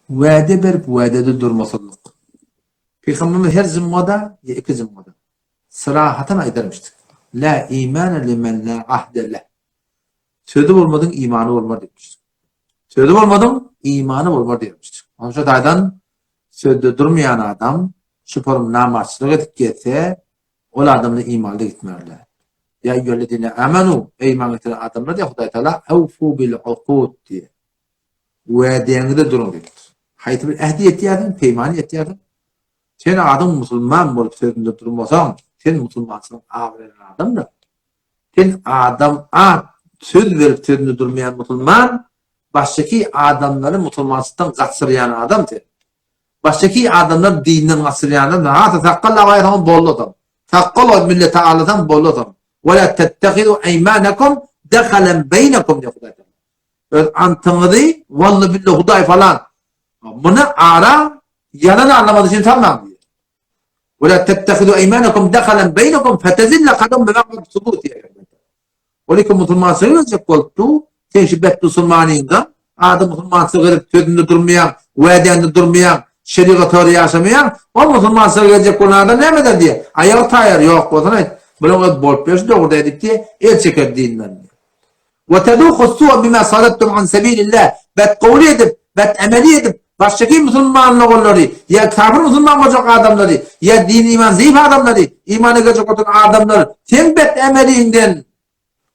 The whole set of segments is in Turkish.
Vədə verib vədədə durmasızlıq. Peygamberimiz her zimmada, iki zimmada. Sırahaten aydarmıştık. La imane limen la ahdeleh. Sözü olmadın imanı olmaz demiştik. Sözü olmadın imanı olmaz demiştik. Onun için daydan sözde durmayan adam şüphelim namaçlık edip gelse o adamın imanı da gitmerler. Ya eyyühellezine amenu ey iman getiren adamlar diye Huday Teala evfu bil uqud diye. Vədiyende durun dedi. Hayatı bir ehdi etiyordun, peymani etiyordun. Sen adam Müslüman olup sözünde durmasan, sen Müslümansın ağlayan adam da. Sen adam söz verip sözünde durmayan Müslüman, baştaki adamları Müslümansızdan kaçırıyan adam sen. Baştaki adamlar dininden kaçırıyan adam. Hatta takkalla gayretan bollu adam. Takkalla millete ağlatan bollu adam. Ve la tettehidu eymanakum dekhalen beynekum diye Huday Teala. Antınıdı, vallahi billahi Huday falan. Bunu ara, yalanı anlamadığı için tamam diyor. وَلَا تَتَّخِذُوا اَيْمَانَكُمْ دَخَلًا بَيْنَكُمْ فَتَزِلَّ قَدَمْ بَمَقْلَبْ سُبُوتِ diye. Olayka Müslüman sığınacak oldu. Sen şibbet Müslümanıyla, adı Müslüman sığırıp sözünde durmayan, vədiyende durmayan, şeriatı yaşamayan, o Müslüman sığınacak olan adam ne meder diye. Ayağı tayar yok. O zaman bunu bol peşinde oradaydık diye el çeker dininden diye. وَتَدُوخُ السُّوَ بِمَا صَدَدْتُمْ عَنْ سَب۪يلِ اللّٰهِ Bet kavli edip, bet emeli edip, baştaki Müslümanlık onları, ya kafir Müslüman olacak adamları, ya din iman zayıf adamları, imanı gelecek olan adamları, sen bet emeliğinden,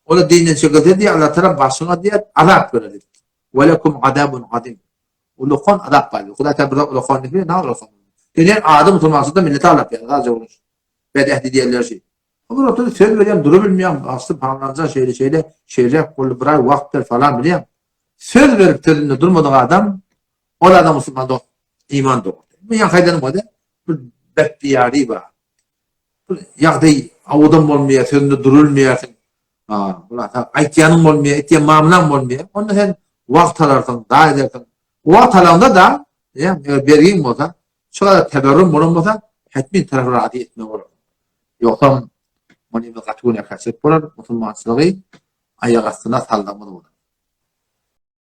onu dinen çıkıldı diye Allah Teala başına diye azap verir. وَلَكُمْ عَذَابٌ عَظِيمٌ. Ulukhan azap var. Kuda Teala ulukhan ne ne ulukhan? Dinen adam Müslümansız da millete azap yani. Sadece olur. Bet ehdi diğerler şey. Ama ortada söz veriyorum, durabilmiyorum. Aslı pahalanacak şeyler, kolu bırak, vaktler falan biliyorum. Söz verip sözünde durmadığı adam, o da adam Müslüman doğru, iman doğru. Bu yan kaydanım o da, bu beddiyari var. Bu yakda avudan olmaya, sözünde durulmayasın. Aytiyanın olmaya, etiyan mamlan olmaya. Onda sen vakt alarsın, daha edersin. Vakt alanda da, bergin olsa, şu kadar teberrüm bulunmasa, hetmin tarafı rahat etme olur. Yoksa, onu bir katına kasıp olur, Müslümansılığı ayak astına saldırmalı olur.